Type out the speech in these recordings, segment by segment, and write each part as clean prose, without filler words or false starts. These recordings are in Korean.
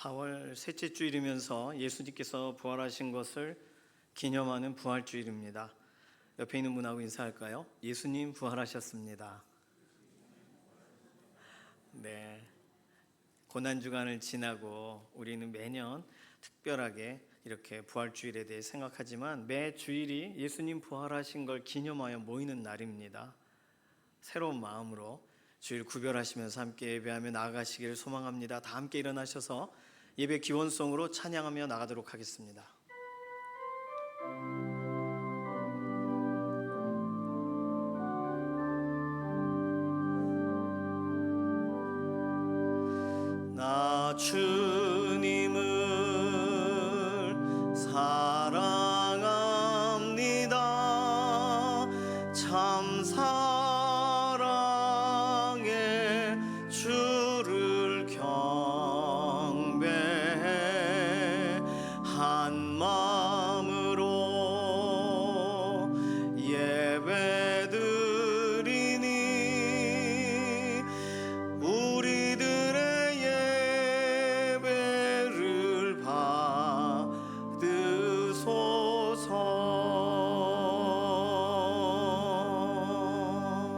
4월 셋째 주일이면서 예수님께서 부활하신 것을 기념하는 부활주일입니다. 옆에 있는 분하고 인사할까요? 예수님 부활하셨습니다. 네, 고난주간을 지나고 우리는 매년 특별하게 이렇게 부활주일에 대해 생각하지만 매 주일이 예수님 부활하신 걸 기념하여 모이는 날입니다. 새로운 마음으로 주일 구별하시면서 함께 예배하며 나아가시기를 소망합니다. 다 함께 일어나셔서 예배 기원송으로 찬양하며 나가도록 하겠습니다. 나 주님을 사랑합니다. 참 사랑의 주를 경배해 한 마음으로 예배드리니 우리들의 예배를 받으소서.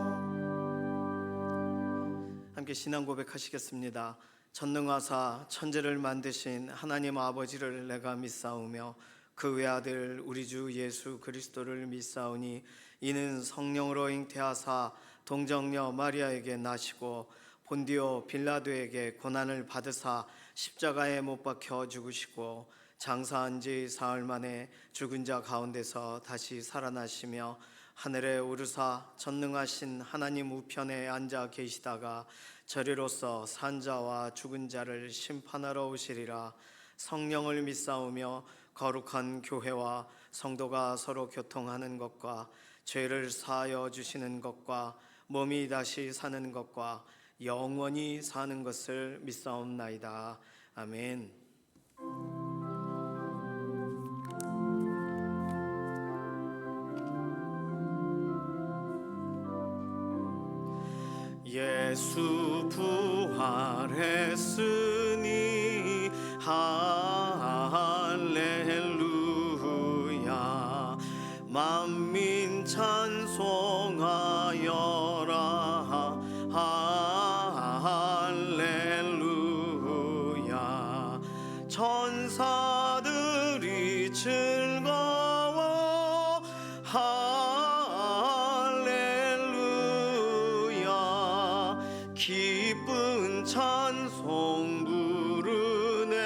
함께 신앙 고백하시겠습니다. 전능하사 천지를 만드신 하나님 아버지를 내가 믿사오며 그 외아들 우리 주 예수 그리스도를 믿사오니 이는 성령으로 잉태하사 동정녀 마리아에게 나시고 본디오 빌라도에게 고난을 받으사 십자가에 못 박혀 죽으시고 장사한 지 사흘 만에 죽은 자 가운데서 다시 살아나시며 하늘에 오르사 전능하신 하나님 우편에 앉아 계시다가 저리로서 산자와 죽은 자를 심판하러 오시리라. 성령을 믿사오며 거룩한 교회와 성도가 서로 교통하는 것과 죄를 사하여 주시는 것과 몸이 다시 사는 것과 영원히 사는 것을 믿사옵나이다. 아멘. 예수 부활했으니 할렐루야. 만민 찬송하여라. 할렐루야. 천사들이 즐거워 기쁜 찬송 부르네.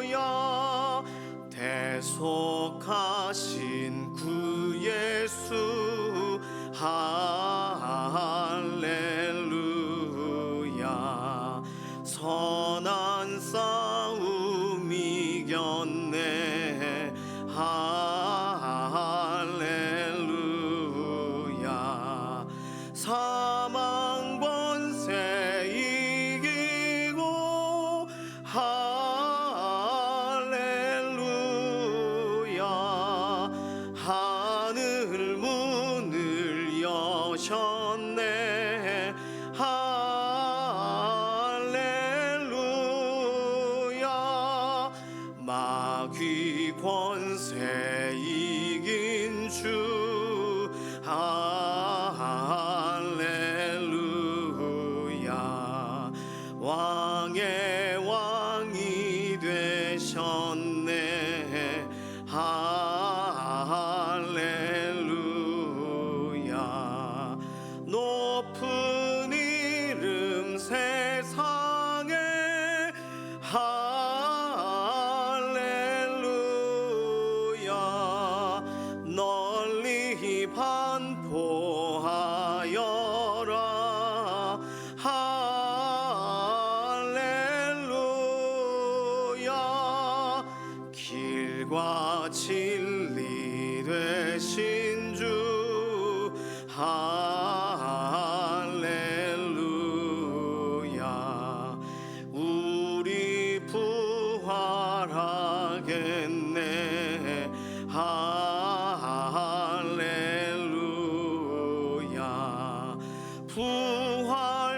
할렐루야. 대속하신 구 예수 할렐루야. 선한 싸움 이겼네. 사망 권세 이기고 할렐루야. 하늘 문을 여셨네. 할렐루야. 마귀 권세 이긴 주 할렐루야. 왕의 왕이 되셨네. 할렐루야. 높은 이름 세상에 할렐루야. 널리 반포하여라. 할렐루야. 길과 진리 되신 주 할렐루야. 우리 부활하겠네. 할렐루야. 부활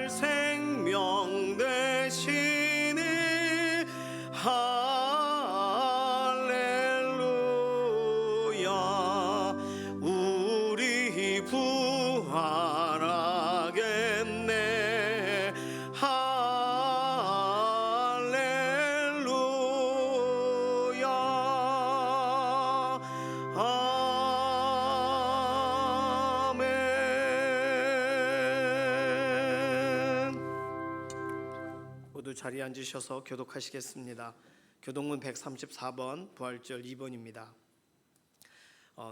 자리에 앉으셔서 교독하시겠습니다. 교독문 134번 부활절 2번입니다.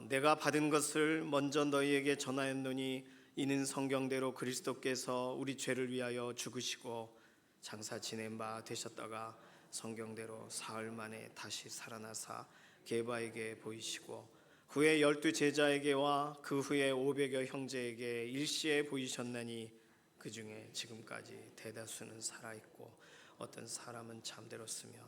내가 받은 것을 먼저 너희에게 전하였노니 이는 성경대로 그리스도께서 우리 죄를 위하여 죽으시고 장사 지낸 바 되셨다가 성경대로 사흘 만에 다시 살아나사 게바에게 보이시고 그 후에 12 제자에게와 그 후에 500여 형제에게 일시에 보이셨나니 그 중에 지금까지 대다수는 살아있고 어떤 사람은 잠들었으며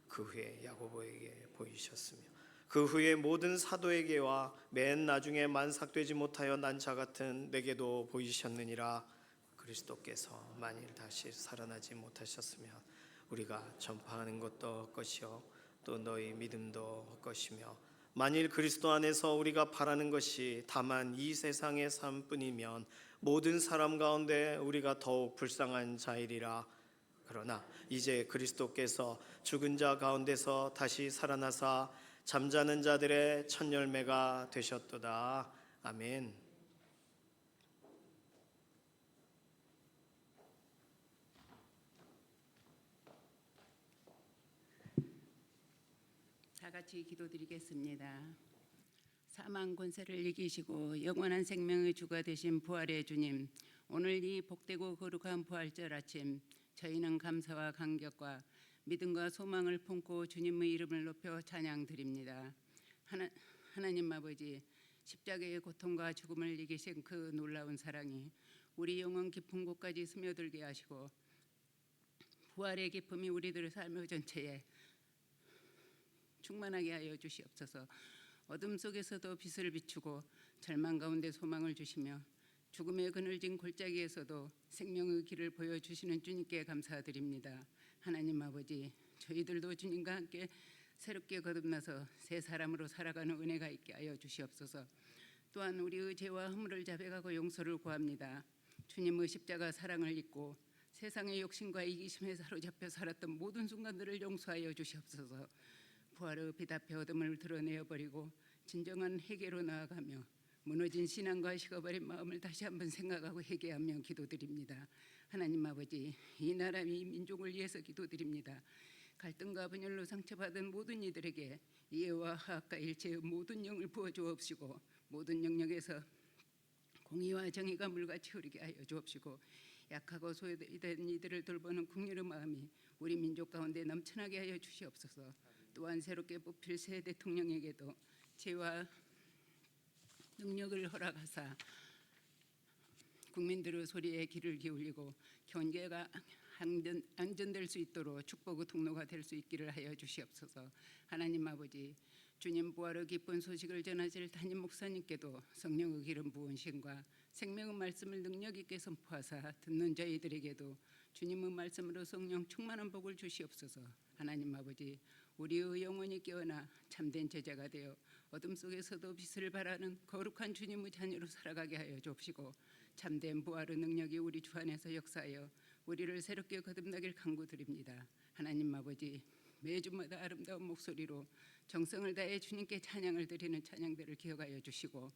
그 후에 야고보에게 보이셨으며 그 후에 모든 사도에게와 맨 나중에 만삭되지 못하여 난 자 같은 내게도 보이셨느니라. 그리스도께서 만일 다시 살아나지 못하셨으면 우리가 전파하는 것도 헛것이요 또 너희 믿음도 헛것이며 만일 그리스도 안에서 우리가 바라는 것이 다만 이 세상의 삶뿐이면 모든 사람 가운데 우리가 더욱 불쌍한 자이리라. 그러나 이제 그리스도께서 죽은 자 가운데서 다시 살아나사 잠자는 자들의 첫 열매가 되셨도다. 아멘. 다 같이 기도드리겠습니다. 사망 권세를 이기시고 영원한 생명의 주가 되신 부활의 주님, 오늘 이 복되고 거룩한 부활절 아침 저희는 감사와 감격과 믿음과 소망을 품고 주님의 이름을 높여 찬양드립니다. 하나님 아버지, 십자가의 고통과 죽음을 이기신 그 놀라운 사랑이 우리 영혼 깊은 곳까지 스며들게 하시고 부활의 기쁨이 우리들의 삶의 전체에 충만하게 하여 주시옵소서. 어둠 속에서도 빛을 비추고 절망 가운데 소망을 주시며 죽음의 그늘진 골짜기에서도 생명의 길을 보여주시는 주님께 감사드립니다. 하나님 아버지, 저희들도 주님과 함께 새롭게 거듭나서 새 사람으로 살아가는 은혜가 있게 하여 주시옵소서. 또한 우리의 죄와 허물을 자백하고 용서를 구합니다. 주님의 십자가 사랑을 잊고 세상의 욕심과 이기심에 사로잡혀 살았던 모든 순간들을 용서하여 주시옵소서. 부활의 빛 앞에 어둠을 드러내어 버리고 진정한 회개로 나아가며 무너진 신앙과 식어버린 마음을 다시 한번 생각하고 회개하며 기도드립니다. 하나님 아버지, 이 나라 이 민족을 위해서 기도드립니다. 갈등과 분열로 상처받은 모든 이들에게 이해와 화합과 일체의 모든 영을 부어주옵시고 모든 영역에서 공의와 정의가 물같이 흐르게 하여 주옵시고 약하고 소외된 이들을 돌보는 긍휼의 마음이 우리 민족 가운데 넘쳐나게 하여 주시옵소서. 또한 새롭게 뽑힐 새 대통령에게도 지혜와 능력을 허락하사 국민들의 소리에 귀를 기울이고 경제가 안전될 수 있도록 축복의 통로가 될 수 있기를 하여 주시옵소서. 하나님 아버지, 주님 부활의 기쁜 소식을 전하실 담임 목사님께도 성령의 기름 부은 신과 생명의 말씀을 능력 있게 선포하사 듣는 저희들에게도 주님의 말씀으로 성령 충만한 복을 주시옵소서. 하나님 아버지, 우리의 영혼이 깨어나 참된 제자가 되어 어둠 속에서도 빛을 발하는 거룩한 주님의 자녀로 살아가게 하여 주옵시고 참된 부활의 능력이 우리 주 안에서 역사하여 우리를 새롭게 거듭나길 간구드립니다. 하나님 아버지, 매주마다 아름다운 목소리로 정성을 다해 주님께 찬양을 드리는 찬양들을 기억하여 주시고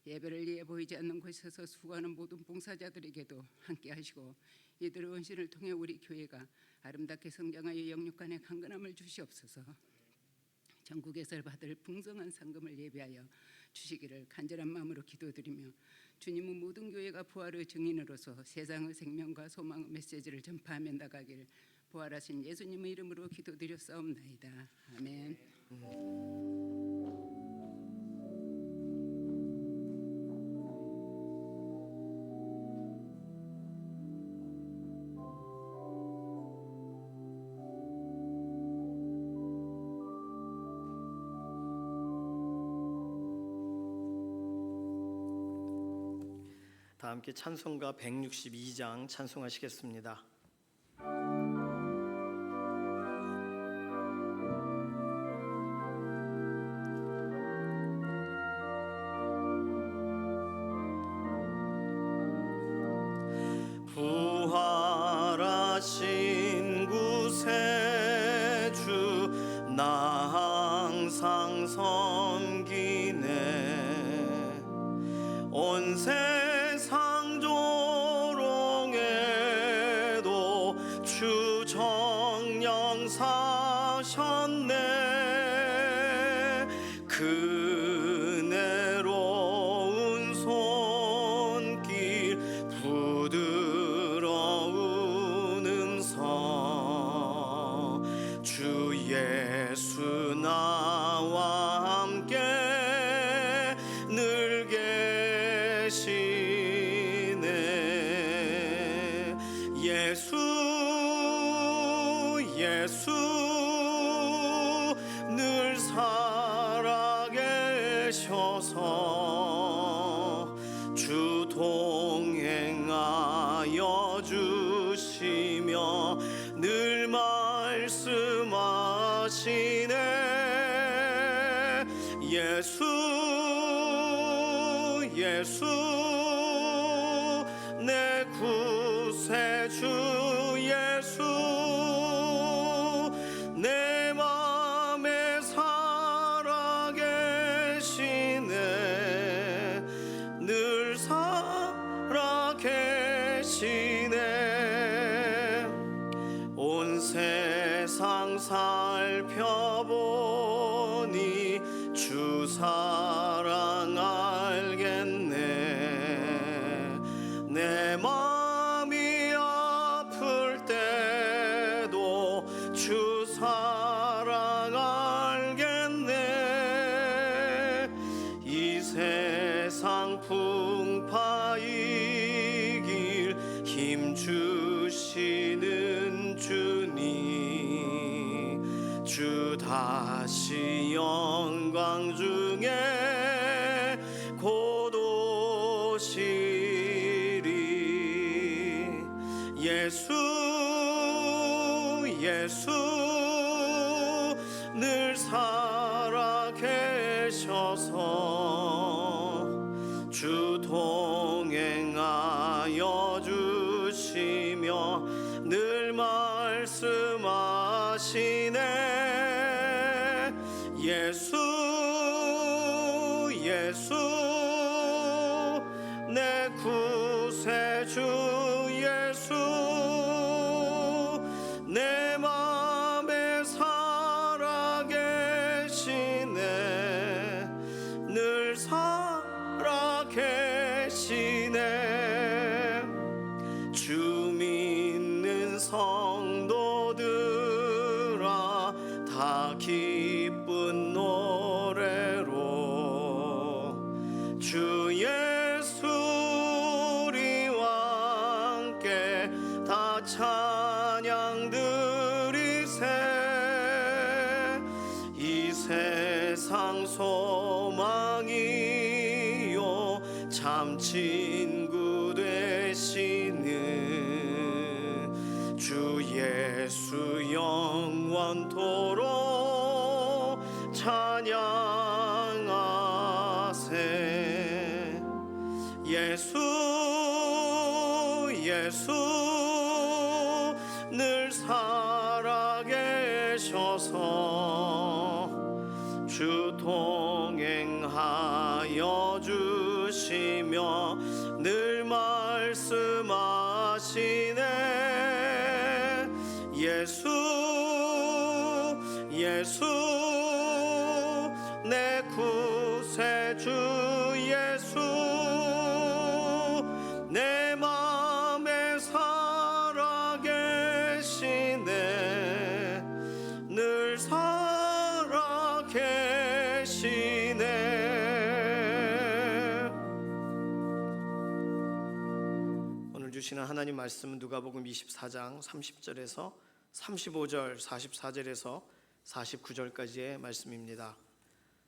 예배를 위해 보이지 않는 곳에서 수고하는 모든 봉사자들에게도 함께 하시고 이들의 헌신을 통해 우리 교회가 아름답게 성장하여 영육간의 강건함을 주시옵소서. 전국에서 받을 풍성한 상금을 예비하여 주시기를 간절한 마음으로 기도드리며 주님의 모든 교회가 부활의 증인으로서 세상의 생명과 소망의 메시지를 전파하며 나가길 부활하신 예수님의 이름으로 기도드렸사옵나이다. 아멘. 다 함께 찬송가 162장 찬송하시겠습니다. 부활하신 구세주 나 항상 섬기네 온 세상 조롱에도 주 전 은혜로운 손길 부드러운 음성 주 예수 나와 함께 늘 계시네 예수 늘 살아계셔서 주 동행하여 주시며 늘 말씀하시네 예수 내 구세주 예수 내 맘에 살아계시네 늘 살아계시네 온 세상 살펴보니 주 사랑 알겠네 내 맘이 아플 때도 주 사랑 알겠네 이 세상 풍파이길 힘 주시는 주님 주 다시 영광 중에 곧 오시리 예수 늘 살아계셔서 주 동행하여 주시며 늘 말씀하시네 예수 내 구세주 예수 내 맘에 살아계시네 늘 살아계시네 주 믿는 성도들아 다 기쁜 노래로 주 예수 우리와 함께 다 찬양 드리세 이 세상 소망이요 참 친구 되시는 주 예수 영원토록 찬양하세 예수 늘 살아계셔서 주 동행하여 주시며 늘 말씀하시네 예수 내 구세주 예수 내 맘에 살아계시네 늘 살아계시네 오늘 주시는 하나님 말씀은 누가복음 24장 30절에서 35절 44절에서 49절까지의 말씀입니다.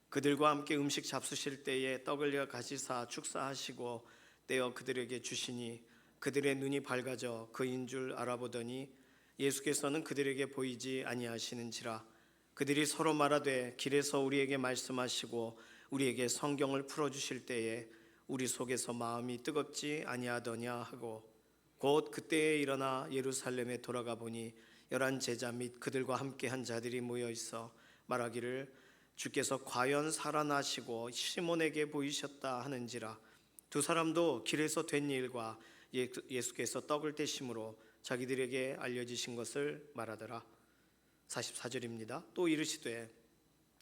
그들과 함께 음식 잡수실 때에 떡을 가지사 축사하시고 떼어 그들에게 주시니 그들의 눈이 밝아져 그인 줄 알아보더니 예수께서는 그들에게 보이지 아니하시는지라 그들이 서로 말하되 길에서 우리에게 말씀하시고 우리에게 성경을 풀어주실 때에 우리 속에서 마음이 뜨겁지 아니하더냐 하고 곧 그때에 일어나 예루살렘에 돌아가 보니 11 제자 및 그들과 함께 한 자들이 모여 있어 말하기를 주께서 과연 살아나시고 시몬에게 보이셨다 하는지라 두 사람도 길에서 된 일과 예수께서 떡을 떼심으로 자기들에게 알려지신 것을 말하더라 44절입니다. 또 이르시되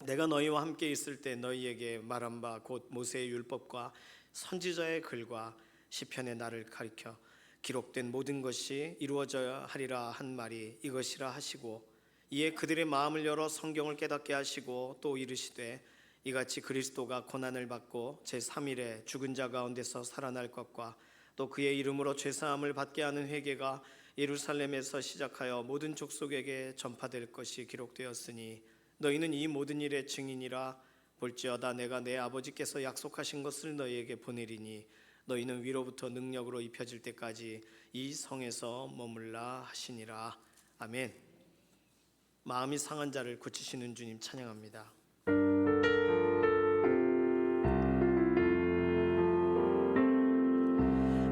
내가 너희와 함께 있을 때 너희에게 말한 바 곧 모세의 율법과 선지자의 글과 시편의 나를 가리켜 기록된 모든 것이 이루어져야 하리라 한 말이 이것이라 하시고, 이에 그들의 마음을 열어 성경을 깨닫게 하시고 또 이르시되 이같이 그리스도가 고난을 받고 제3일에 죽은 자 가운데서 살아날 것과 또 그의 이름으로 죄사함을 받게 하는 회개가 예루살렘에서 시작하여 모든 족속에게 전파될 것이 기록되었으니 너희는 이 모든 일의 증인이라. 볼지어다 내가 내 아버지께서 약속하신 것을 너희에게 보내리니 너희는 위로부터 능력으로 입혀질 때까지 이 성에서 머물라 하시니라. 아멘. 마음이 상한 자를 고치시는 주님 찬양합니다.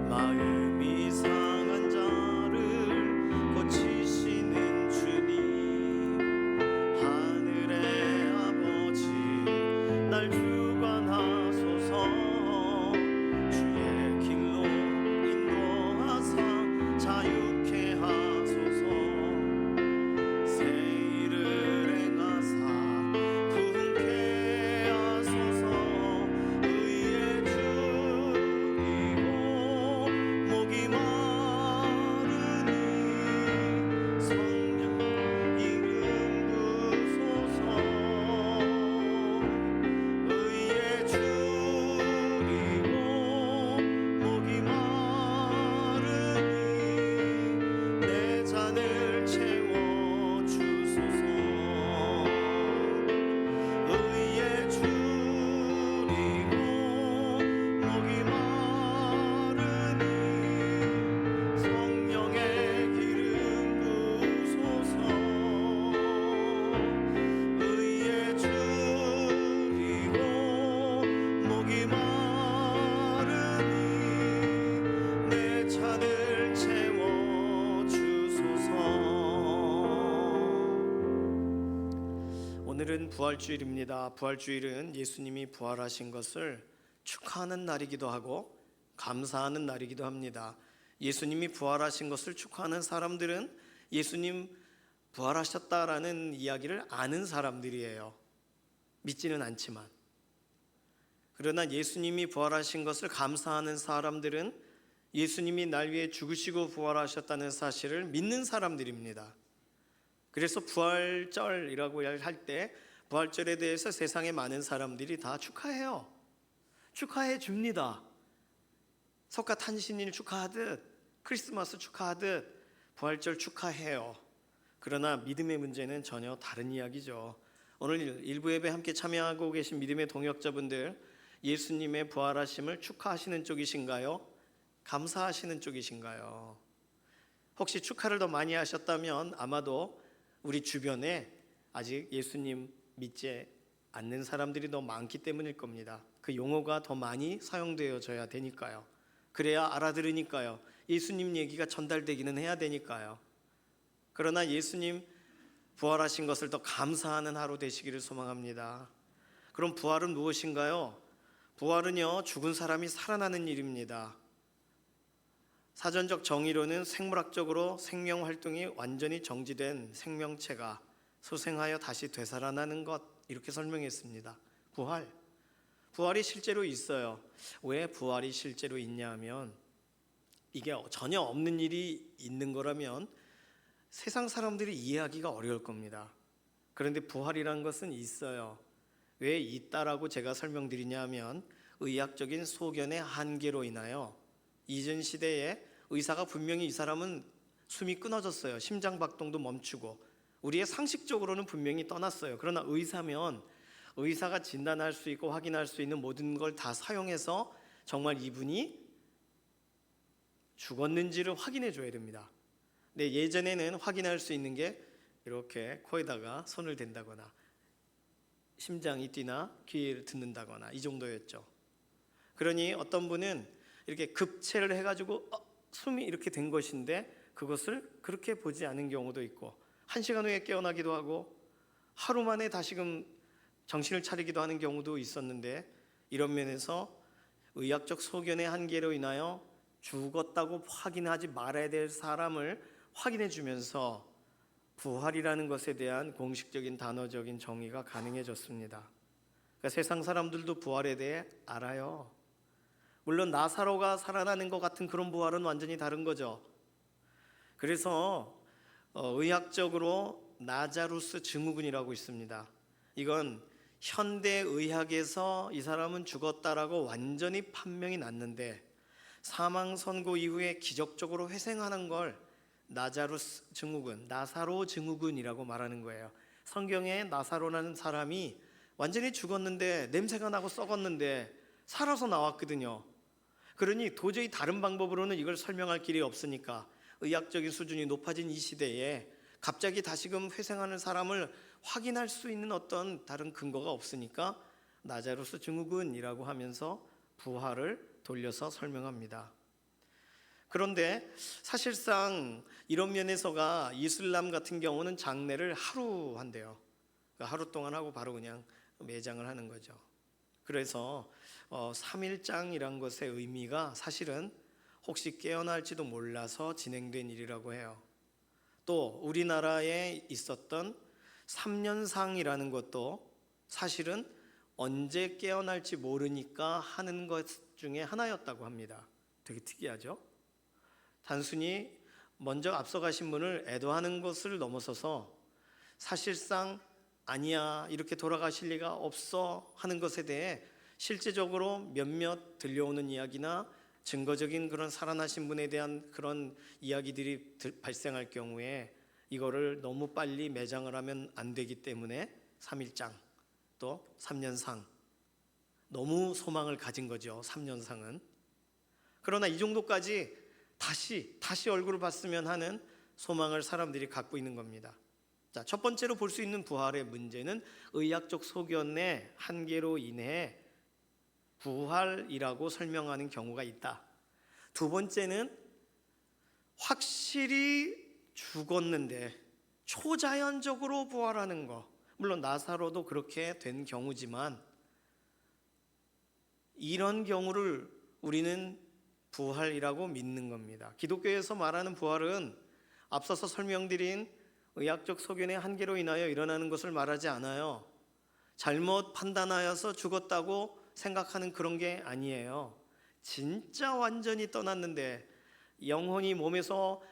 마음이 상한 자를 고치시는 주님, 하늘의 아버지 날 주관하소서. 주의 길로 인도하사 자유케 하소서. 새 일을 행하사 부흥케 하소서. 의의 주이고 목이 마르니 성령 이름 부소서. 의의 주이고 목이 마르니 내 잔을 채워 주소서. 의의 주이고 목이 마르니 성령의 기름 부소서. 의의 주이고 목이 마르니 내 잔을 채워 주소서. 오늘은 부활주일입니다. 부활주일은 예수님이 부활하신 것을 축하하는 날이기도 하고 감사하는 날이기도 합니다. 예수님이 부활하신 것을 축하하는 사람들은 예수님 부활하셨다라는 이야기를 아는 사람들이에요. 믿지는 않지만. 그러나 예수님이 부활하신 것을 감사하는 사람들은 예수님이 날 위해 죽으시고 부활하셨다는 사실을 믿는 사람들입니다. 그래서 부활절이라고 할 때 부활절에 대해서 세상의 많은 사람들이 다 축하해요. 축하해 줍니다. 석가탄신일 축하하듯 크리스마스 축하하듯 부활절 축하해요. 그러나 믿음의 문제는 전혀 다른 이야기죠. 오늘 일부 예배 함께 참여하고 계신 믿음의 동역자분들, 예수님의 부활하심을 축하하시는 쪽이신가요? 감사하시는 쪽이신가요? 혹시 축하를 더 많이 하셨다면 아마도 우리 주변에 아직 예수님 믿지 않는 사람들이 더 많기 때문일 겁니다. 그 용어가 더 많이 사용되어져야 되니까요. 그래야 알아들으니까요. 예수님 얘기가 전달되기는 해야 되니까요. 그러나 예수님 부활하신 것을 더 감사하는 하루 되시기를 소망합니다. 그럼 부활은 무엇인가요? 부활은요, 죽은 사람이 살아나는 일입니다. 사전적 정의로는 생물학적으로 생명 활동이 완전히 정지된 생명체가 소생하여 다시 되살아나는 것, 이렇게 설명했습니다. 부활이 실제로 있어요. 왜 부활이 실제로 있냐 하면, 이게 전혀 없는 일이 있는 거라면 세상 사람들이 이해하기가 어려울 겁니다. 그런데 부활이란 것은 있어요. 왜 있다라고 제가 설명드리냐 하면, 의학적인 소견의 한계로 인하여 이전 시대에 의사가 분명히 이 사람은 숨이 끊어졌어요. 심장박동도 멈추고 우리의 상식적으로는 분명히 떠났어요. 그러나 의사면 의사가 진단할 수 있고 확인할 수 있는 모든 걸 다 사용해서 정말 이분이 죽었는지를 확인해 줘야 됩니다. 근데 예전에는 확인할 수 있는 게 이렇게 코에다가 손을 댄다거나 심장이 뛰나 귀를 듣는다거나 이 정도였죠. 그러니 어떤 분은 이렇게 급체를 해가지고 숨이 이렇게 된 것인데 그것을 그렇게 보지 않은 경우도 있고, 1시간 후에 깨어나기도 하고 하루 만에 다시금 정신을 차리기도 하는 경우도 있었는데, 이런 면에서 의학적 소견의 한계로 인하여 죽었다고 확인하지 말아야 될 사람을 확인해 주면서 부활이라는 것에 대한 공식적인 단어적인 정의가 가능해졌습니다. 그러니까 세상 사람들도 부활에 대해 알아요. 물론 나사로가 살아나는 것 같은 그런 부활은 완전히 다른 거죠. 그래서 의학적으로 나자루스 증후군이라고 있습니다. 이건 현대 의학에서 이 사람은 죽었다라고 완전히 판명이 났는데 사망 선고 이후에 기적적으로 회생하는 걸 나자루스 증후군, 나사로 증후군이라고 말하는 거예요. 성경에 나사로라는 사람이 완전히 죽었는데 냄새가 나고 썩었는데 살아서 나왔거든요. 그러니 도저히 다른 방법으로는 이걸 설명할 길이 없으니까 의학적인 수준이 높아진 이 시대에 갑자기 다시금 회생하는 사람을 확인할 수 있는 어떤 다른 근거가 없으니까 나자루스 증후군이라고 하면서 부활을 돌려서 설명합니다. 그런데 사실상 이런 면에서가 이슬람 같은 경우는 장례를 하루 한대요. 그러니까 하루 동안 하고 바로 그냥 매장을 하는 거죠. 그래서 3일장이란 것의 의미가 사실은 혹시 깨어날지도 몰라서 진행된 일이라고 해요. 또 우리나라에 있었던 3년상이라는 것도 사실은 언제 깨어날지 모르니까 하는 것 중에 하나였다고 합니다. 되게 특이하죠? 단순히 먼저 앞서가신 분을 애도하는 것을 넘어서서 사실상 아니야, 이렇게 돌아가실 리가 없어 하는 것에 대해 실제적으로 몇몇 들려오는 이야기나 증거적인 그런 살아나신 분에 대한 그런 이야기들이 발생할 경우에 이거를 너무 빨리 매장을 하면 안 되기 때문에 3일장 또 3년상, 너무 소망을 가진 거죠. 3년상은. 그러나 이 정도까지 다시 얼굴을 봤으면 하는 소망을 사람들이 갖고 있는 겁니다. 자, 첫 번째로 볼 수 있는 부활의 문제는 의학적 소견의 한계로 인해 부활이라고 설명하는 경우가 있다. 두 번째는 확실히 죽었는데 초자연적으로 부활하는 거. 물론 나사로도 그렇게 된 경우지만 이런 경우를 우리는 부활이라고 믿는 겁니다. 기독교에서 말하는 부활은 앞서서 설명드린 의학적 소견의 한계로 인하여 일어나는 것을 말하지 않아요. 잘못 판단하여서 죽었다고 생각하는 그런 게 아니에요. 진짜 완전히 떠났는데 영혼이 몸에서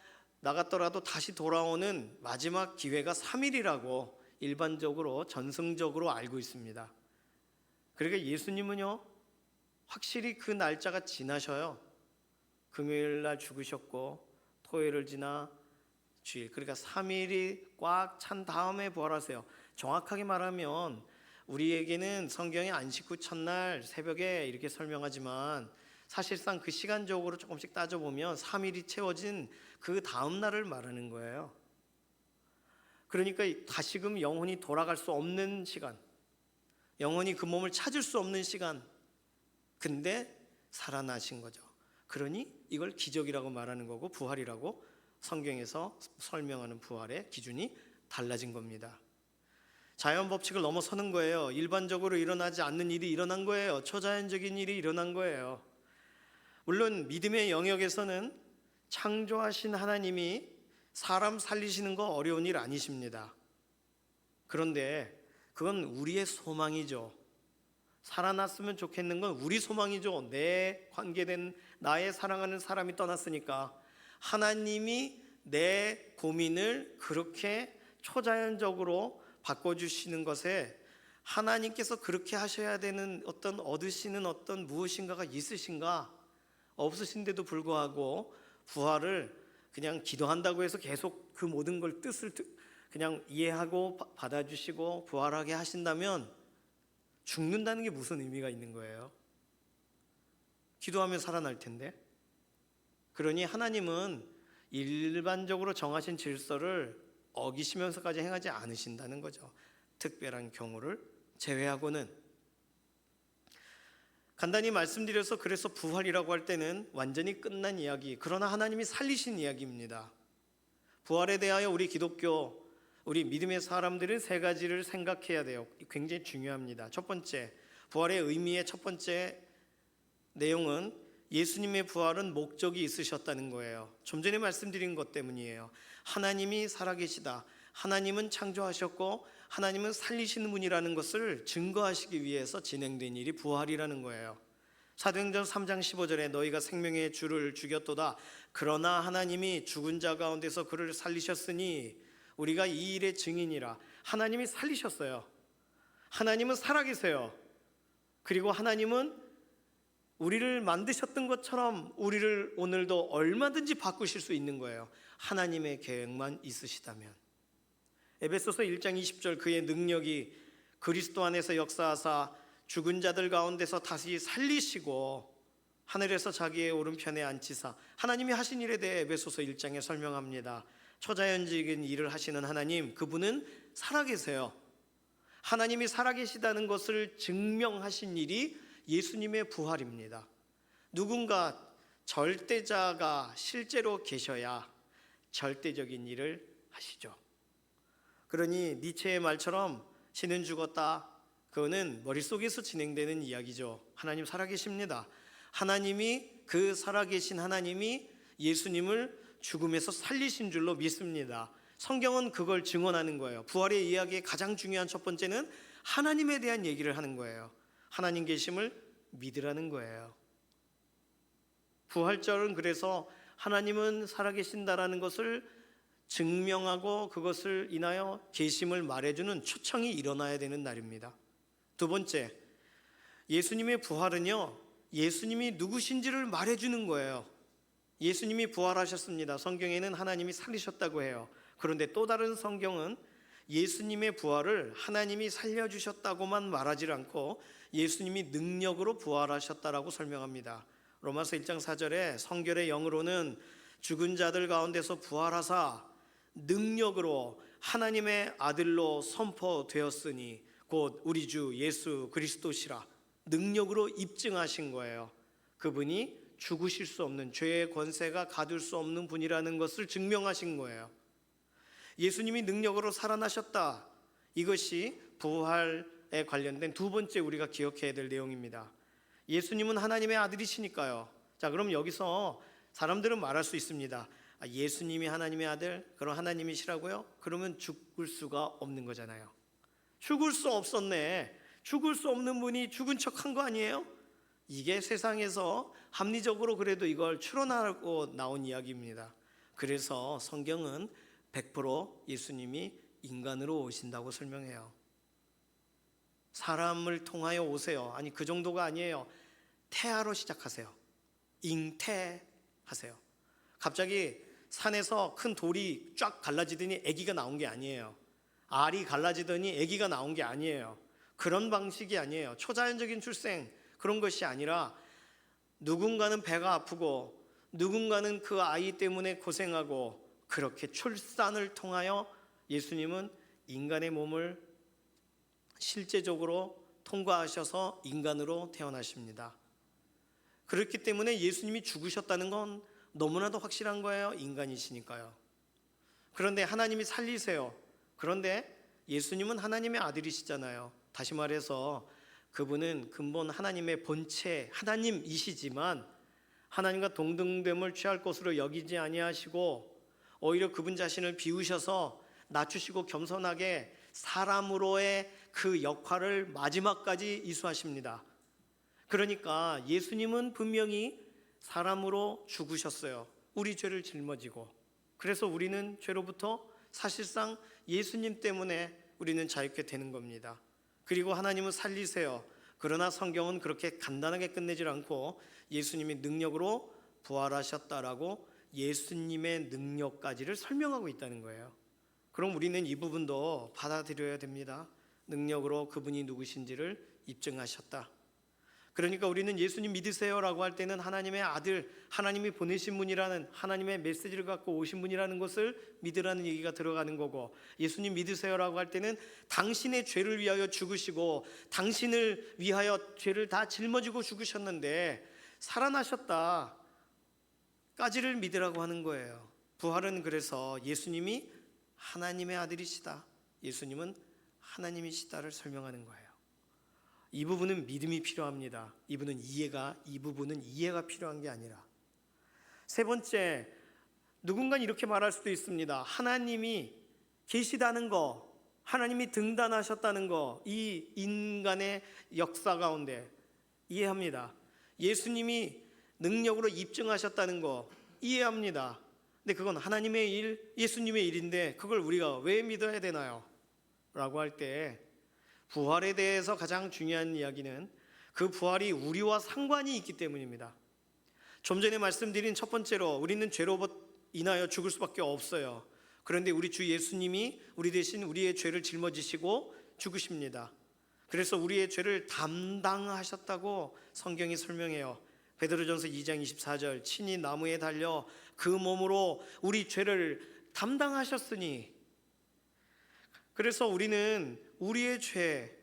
나갔더라도 다시 돌아오는 마지막 기회가 3일이라고 일반적으로 전승적으로 알고 있습니다. 그러니까 예수님은요, 확실히 그 날짜가 지나셔요. 금요일 날 죽으셨고 토요일을 지나 주일, 그러니까 3일이 꽉 찬 다음에 부활하세요. 정확하게 말하면 우리에게는 성경의 안식 후 첫날 새벽에 이렇게 설명하지만 사실상 그 시간적으로 조금씩 따져보면 3일이 채워진 그 다음 날을 말하는 거예요. 그러니까 다시금 영혼이 돌아갈 수 없는 시간, 영혼이 그 몸을 찾을 수 없는 시간, 근데 살아나신 거죠. 그러니 이걸 기적이라고 말하는 거고 부활이라고 성경에서 설명하는 부활의 기준이 달라진 겁니다. 자연 법칙을 넘어서는 거예요. 일반적으로 일어나지 않는 일이 일어난 거예요. 초자연적인 일이 일어난 거예요. 물론 믿음의 영역에서는 창조하신 하나님이 사람 살리시는 거 어려운 일 아니십니다. 그런데 그건 우리의 소망이죠. 살아났으면 좋겠는 건 우리 소망이죠. 내 관계된 나의 사랑하는 사람이 떠났으니까 하나님이 내 고민을 그렇게 초자연적으로 바꿔주시는 것에 하나님께서 그렇게 하셔야 되는 어떤 얻으시는 어떤 무엇인가가 있으신가? 없으신데도 불구하고 부활을 그냥 기도한다고 해서 계속 그 모든 걸 뜻을 그냥 이해하고 받아주시고 부활하게 하신다면 죽는다는 게 무슨 의미가 있는 거예요? 기도하면 살아날 텐데. 그러니 하나님은 일반적으로 정하신 질서를 어기시면서까지 행하지 않으신다는 거죠. 특별한 경우를 제외하고는. 간단히 말씀드려서 그래서 부활이라고 할 때는 완전히 끝난 이야기, 그러나 하나님이 살리신 이야기입니다. 부활에 대하여 우리 기독교, 우리 믿음의 사람들은 세 가지를 생각해야 돼요. 굉장히 중요합니다. 첫 번째, 부활의 의미의 첫 번째 내용은 예수님의 부활은 목적이 있으셨다는 거예요. 좀 전에 말씀드린 것 때문이에요. 하나님이 살아계시다. 하나님은 창조하셨고 하나님은 살리시는 분이라는 것을 증거하시기 위해서 진행된 일이 부활이라는 거예요. 사도행전 3장 15절에 너희가 생명의 주를 죽였도다. 그러나 하나님이 죽은 자 가운데서 그를 살리셨으니 우리가 이 일의 증인이라. 하나님이 살리셨어요. 하나님은 살아계세요. 그리고 하나님은 우리를 만드셨던 것처럼 우리를 오늘도 얼마든지 바꾸실 수 있는 거예요. 하나님의 계획만 있으시다면. 에베소서 1장 20절 그의 능력이 그리스도 안에서 역사하사 죽은 자들 가운데서 다시 살리시고 하늘에서 자기의 오른편에 앉히사. 하나님이 하신 일에 대해 에베소서 1장에 설명합니다. 초자연적인 일을 하시는 하나님, 그분은 살아계세요. 하나님이 살아계시다는 것을 증명하신 일이 예수님의 부활입니다. 누군가 절대자가 실제로 계셔야 절대적인 일을 하시죠. 그러니 니체의 말처럼 신은 죽었다, 그거는 머릿속에서 진행되는 이야기죠. 하나님 살아계십니다. 하나님이, 그 살아계신 하나님이 예수님을 죽음에서 살리신 줄로 믿습니다. 성경은 그걸 증언하는 거예요. 부활의 이야기의 가장 중요한 첫 번째는 하나님에 대한 얘기를 하는 거예요. 하나님 계심을 믿으라는 거예요. 부활절은 그래서 하나님은 살아계신다라는 것을 증명하고 그것을 인하여 계심을 말해주는 초청이 일어나야 되는 날입니다. 두 번째, 예수님의 부활은요, 예수님이 누구신지를 말해주는 거예요. 예수님이 부활하셨습니다. 성경에는 하나님이 살리셨다고 해요. 그런데 또 다른 성경은 예수님의 부활을 하나님이 살려주셨다고만 말하지 않고 예수님이 능력으로 부활하셨다라고 설명합니다. 로마서 1장 4절에 성결의 영으로는 죽은 자들 가운데서 부활하사 능력으로 하나님의 아들로 선포되었으니 곧 우리 주 예수 그리스도시라. 능력으로 입증하신 거예요. 그분이 죽으실 수 없는, 죄의 권세가 가둘 수 없는 분이라는 것을 증명하신 거예요. 예수님이 능력으로 살아나셨다. 이것이 부활에 관련된 두 번째 우리가 기억해야 될 내용입니다. 예수님은 하나님의 아들이시니까요. 자, 그럼 여기서 사람들은 말할 수 있습니다. 예수님이 하나님의 아들, 그럼 하나님이시라고요? 그러면 죽을 수가 없는 거잖아요. 죽을 수 없었네. 죽을 수 없는 분이 죽은 척한 거 아니에요? 이게 세상에서 합리적으로 그래도 이걸 추론하고 나온 이야기입니다. 그래서 성경은 100% 예수님이 인간으로 오신다고 설명해요. 사람을 통하여 오세요. 아니, 그 정도가 아니에요. 태아로 시작하세요. 잉태하세요. 갑자기 산에서 큰 돌이 쫙 갈라지더니 아기가 나온 게 아니에요. 알이 갈라지더니 아기가 나온 게 아니에요. 그런 방식이 아니에요. 초자연적인 출생, 그런 것이 아니라 누군가는 배가 아프고 누군가는 그 아이 때문에 고생하고, 그렇게 출산을 통하여 예수님은 인간의 몸을 실제적으로 통과하셔서 인간으로 태어나십니다. 그렇기 때문에 예수님이 죽으셨다는 건 너무나도 확실한 거예요. 인간이시니까요. 그런데 하나님이 살리세요. 그런데 예수님은 하나님의 아들이시잖아요. 다시 말해서 그분은 근본 하나님의 본체, 하나님이시지만 하나님과 동등됨을 취할 것으로 여기지 아니하시고 오히려 그분 자신을 비우셔서 낮추시고 겸손하게 사람으로의 그 역할을 마지막까지 이수하십니다. 그러니까 예수님은 분명히 사람으로 죽으셨어요. 우리 죄를 짊어지고. 그래서 우리는 죄로부터 사실상 예수님 때문에 우리는 자유케 되는 겁니다. 그리고 하나님은 살리세요. 그러나 성경은 그렇게 간단하게 끝내질 않고 예수님이 능력으로 부활하셨다라고 예수님의 능력까지를 설명하고 있다는 거예요. 그럼 우리는 이 부분도 받아들여야 됩니다. 능력으로 그분이 누구신지를 입증하셨다. 그러니까 우리는 예수님 믿으세요라고 할 때는 하나님의 아들, 하나님이 보내신 분이라는, 하나님의 메시지를 갖고 오신 분이라는 것을 믿으라는 얘기가 들어가는 거고, 예수님 믿으세요라고 할 때는 당신의 죄를 위하여 죽으시고 당신을 위하여 죄를 다 짊어지고 죽으셨는데 살아나셨다 까지를 믿으라고 하는 거예요. 부활은 그래서 예수님이 하나님의 아들이시다, 예수님은 하나님이시다를 설명하는 거예요. 이 부분은 믿음이 필요합니다. 이 부분은 이해가 필요한 게 아니라. 세 번째, 누군가 이렇게 말할 수도 있습니다. 하나님이 계시다는 거, 하나님이 등단하셨다는 거, 이 인간의 역사 가운데 이해합니다. 예수님이 능력으로 입증하셨다는 거 이해합니다. 근데 그건 하나님의 일, 예수님의 일인데 그걸 우리가 왜 믿어야 되나요? 라고 할 때 부활에 대해서 가장 중요한 이야기는 그 부활이 우리와 상관이 있기 때문입니다. 좀 전에 말씀드린 첫 번째로 우리는 죄로 인하여 죽을 수밖에 없어요. 그런데 우리 주 예수님이 우리 대신 우리의 죄를 짊어지시고 죽으십니다. 그래서 우리의 죄를 담당하셨다고 성경이 설명해요. 베드로전서 2장 24절, 친히 나무에 달려 그 몸으로 우리 죄를 담당하셨으니. 그래서 우리는 우리의 죄,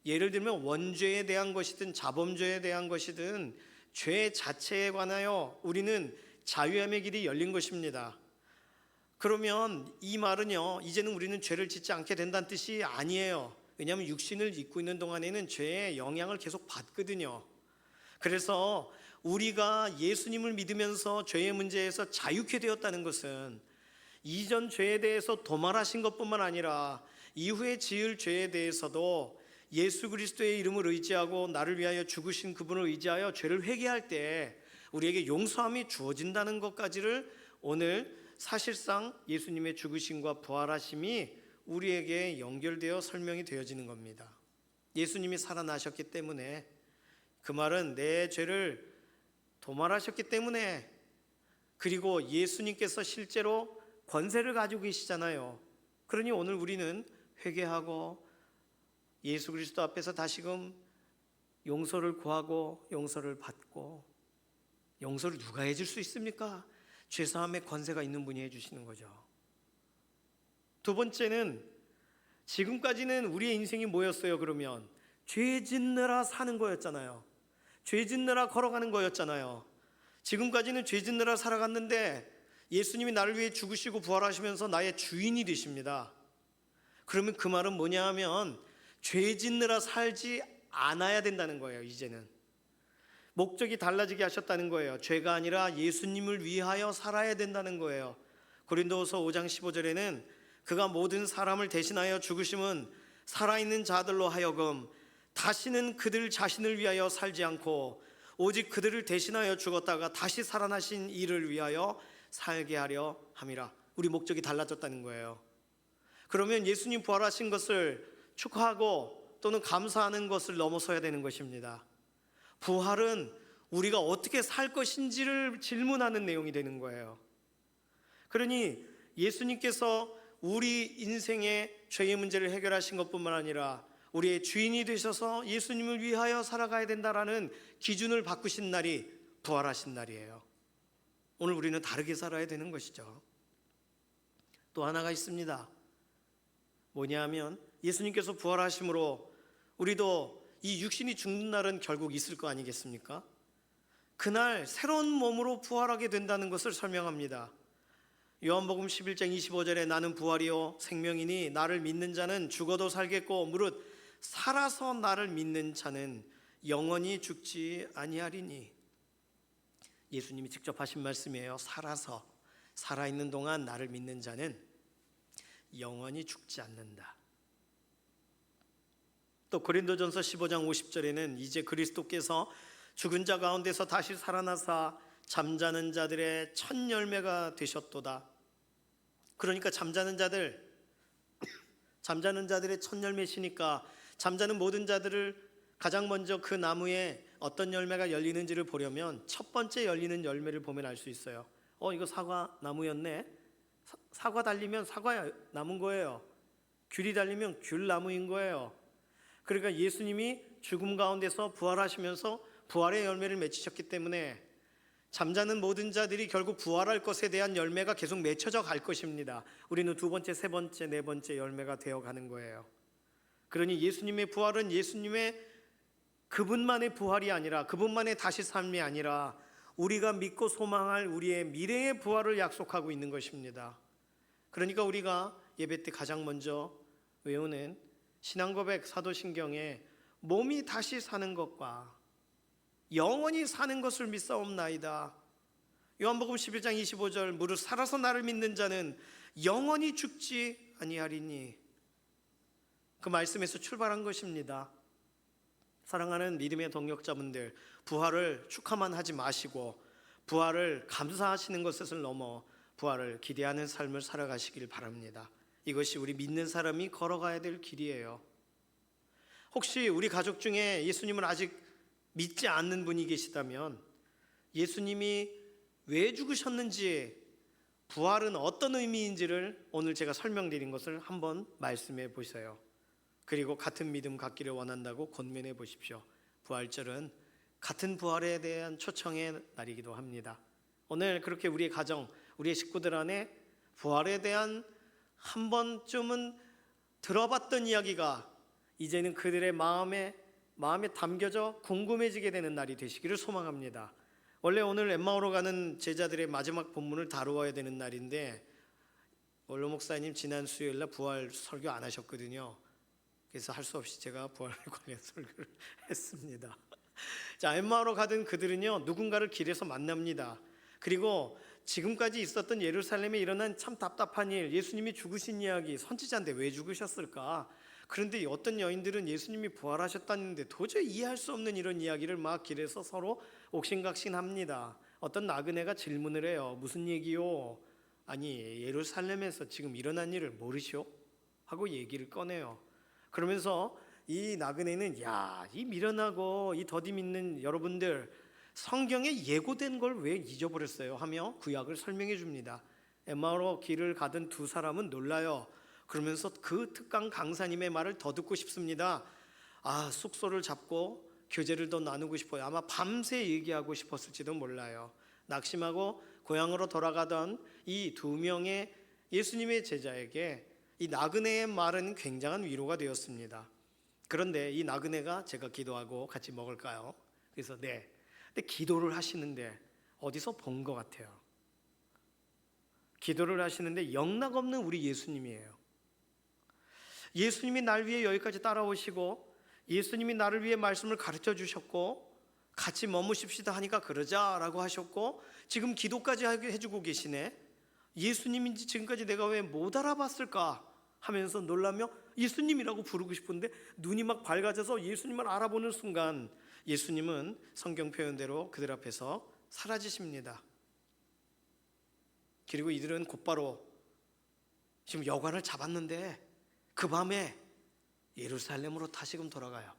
예를 들면 원죄에 대한 것이든 자범죄에 대한 것이든 죄 자체에 관하여 우리는 자유함의 길이 열린 것입니다. 그러면 이 말은요, 이제는 우리는 죄를 짓지 않게 된다는 뜻이 아니에요. 왜냐하면 육신을 입고 있는 동안에는 죄의 영향을 계속 받거든요. 그래서 우리가 예수님을 믿으면서 죄의 문제에서 자유케 되었다는 것은 이전 죄에 대해서 도말하신 것뿐만 아니라 이후에 지을 죄에 대해서도 예수 그리스도의 이름을 의지하고 나를 위하여 죽으신 그분을 의지하여 죄를 회개할 때 우리에게 용서함이 주어진다는 것까지를 오늘 사실상 예수님의 죽으심과 부활하심이 우리에게 연결되어 설명이 되어지는 겁니다. 예수님이 살아나셨기 때문에, 그 말은 내 죄를 도말하셨기 때문에, 그리고 예수님께서 실제로 권세를 가지고 계시잖아요. 그러니 오늘 우리는 회개하고 예수 그리스도 앞에서 다시금 용서를 구하고 용서를 받고, 용서를 누가 해줄 수 있습니까? 죄사함의 권세가 있는 분이 해주시는 거죠. 두 번째는, 지금까지는 우리의 인생이 뭐였어요? 그러면 죄 짓느라 사는 거였잖아요. 죄 짓느라 걸어가는 거였잖아요. 지금까지는 죄 짓느라 살아갔는데 예수님이 나를 위해 죽으시고 부활하시면서 나의 주인이 되십니다. 그러면 그 말은 뭐냐 하면 죄 짓느라 살지 않아야 된다는 거예요. 이제는 목적이 달라지게 하셨다는 거예요. 죄가 아니라 예수님을 위하여 살아야 된다는 거예요. 고린도후서 5장 15절에는 그가 모든 사람을 대신하여 죽으심은 살아있는 자들로 하여금 다시는 그들 자신을 위하여 살지 않고 오직 그들을 대신하여 죽었다가 다시 살아나신 이를 위하여 살게 하려 함이라. 우리 목적이 달라졌다는 거예요. 그러면 예수님 부활하신 것을 축하하고 또는 감사하는 것을 넘어서야 되는 것입니다. 부활은 우리가 어떻게 살 것인지를 질문하는 내용이 되는 거예요. 그러니 예수님께서 우리 인생의 죄의 문제를 해결하신 것뿐만 아니라 우리의 주인이 되셔서 예수님을 위하여 살아가야 된다라는 기준을 바꾸신 날이 부활하신 날이에요. 오늘 우리는 다르게 살아야 되는 것이죠. 또 하나가 있습니다. 뭐냐 하면 예수님께서 부활하심으로 우리도 이 육신이 죽는 날은 결국 있을 거 아니겠습니까? 그날 새로운 몸으로 부활하게 된다는 것을 설명합니다. 요한복음 11장 25절에 나는 부활이요 생명이니 나를 믿는 자는 죽어도 살겠고 무릇 살아서 나를 믿는 자는 영원히 죽지 아니하리니. 예수님이 직접 하신 말씀이에요. 살아서, 살아있는 동안 나를 믿는 자는 영원히 죽지 않는다. 또 고린도전서 15장 50절에는 이제 그리스도께서 죽은 자 가운데서 다시 살아나사 잠자는 자들의 첫 열매가 되셨도다. 그러니까 잠자는 자들의 첫 열매시니까 잠자는 모든 자들을 가장 먼저 그 나무에 어떤 열매가 열리는지를 보려면 첫 번째 열리는 열매를 보면 알 수 있어요. 이거 사과 나무였네. 사과 달리면 사과 나무인 거예요. 귤이 달리면 귤 나무인 거예요. 그러니까 예수님이 죽음 가운데서 부활하시면서 부활의 열매를 맺으셨기 때문에 잠자는 모든 자들이 결국 부활할 것에 대한 열매가 계속 맺혀져 갈 것입니다. 우리는 두 번째, 세 번째, 네 번째 열매가 되어가는 거예요. 그러니 예수님의 부활은 예수님의 그분만의 부활이 아니라, 그분만의 다시 삶이 아니라 우리가 믿고 소망할 우리의 미래의 부활을 약속하고 있는 것입니다. 그러니까 우리가 예배 때 가장 먼저 외우는 신앙고백 사도신경에 몸이 다시 사는 것과 영원히 사는 것을 믿사옵나이다. 요한복음 11장 25절 무릇 살아서 나를 믿는 자는 영원히 죽지 아니하리니. 그 말씀에서 출발한 것입니다. 사랑하는 믿음의 동역자분들, 부활을 축하만 하지 마시고 부활을 감사하시는 것을 넘어 부활을 기대하는 삶을 살아가시길 바랍니다. 이것이 우리 믿는 사람이 걸어가야 될 길이에요. 혹시 우리 가족 중에 예수님을 아직 믿지 않는 분이 계시다면 예수님이 왜 죽으셨는지, 부활은 어떤 의미인지를 오늘 제가 설명드린 것을 한번 말씀해 보세요. 그리고 같은 믿음 갖기를 원한다고 권면해 보십시오. 부활절은 같은 부활에 대한 초청의 날이기도 합니다. 오늘 그렇게 우리의 가정, 우리의 식구들 안에 부활에 대한 한 번쯤은 들어봤던 이야기가 이제는 그들의 마음에 담겨져 궁금해지게 되는 날이 되시기를 소망합니다. 원래 오늘 엠마오로 가는 제자들의 마지막 본문을 다루어야 되는 날인데 원로 목사님 지난 수요일날 부활 설교 안 하셨거든요. 그래서 할 수 없이 제가 부활에 관련 설교를 했습니다. 자, 엠마오로 가던 그들은요, 누군가를 길에서 만납니다. 그리고 지금까지 있었던 예루살렘에 일어난 참 답답한 일, 예수님이 죽으신 이야기, 선지자인데 왜 죽으셨을까? 그런데 어떤 여인들은 예수님이 부활하셨다는데 도저히 이해할 수 없는 이런 이야기를 막 길에서 서로 옥신각신합니다. 어떤 나그네가 질문을 해요. 무슨 얘기요? 아니, 예루살렘에서 지금 일어난 일을 모르시오? 하고 얘기를 꺼내요. 그러면서 이 나그네는 이 미련하고 이 더디 믿는 여러분들, 성경에 예고된 걸 왜 잊어버렸어요? 하며 구약을 설명해 줍니다. 엠마오로 길을 가던 두 사람은 놀라요. 그러면서 그 특강 강사님의 말을 더 듣고 싶습니다. 숙소를 잡고 교제를 더 나누고 싶어요. 아마 밤새 얘기하고 싶었을지도 몰라요. 낙심하고 고향으로 돌아가던 이 두 명의 예수님의 제자에게 이 나그네의 말은 굉장한 위로가 되었습니다. 그런데 이 나그네가 제가 기도하고 같이 먹을까요? 그래서 네. 근데 기도를 하시는데 어디서 본 것 같아요. 기도를 하시는데 영락없는 우리 예수님이에요. 예수님이 날 위해 여기까지 따라오시고 예수님이 나를 위해 말씀을 가르쳐 주셨고 같이 머무십시다 하니까 그러자라고 하셨고 지금 기도까지 해주고 계시네. 예수님인지 지금까지 내가 왜 못 알아봤을까 하면서 놀라며 예수님이라고 부르고 싶은데 눈이 막 밝아져서 예수님을 알아보는 순간 예수님은 성경 표현대로 그들 앞에서 사라지십니다. 그리고 이들은 곧바로 지금 여관을 잡았는데 그 밤에 예루살렘으로 다시금 돌아가요.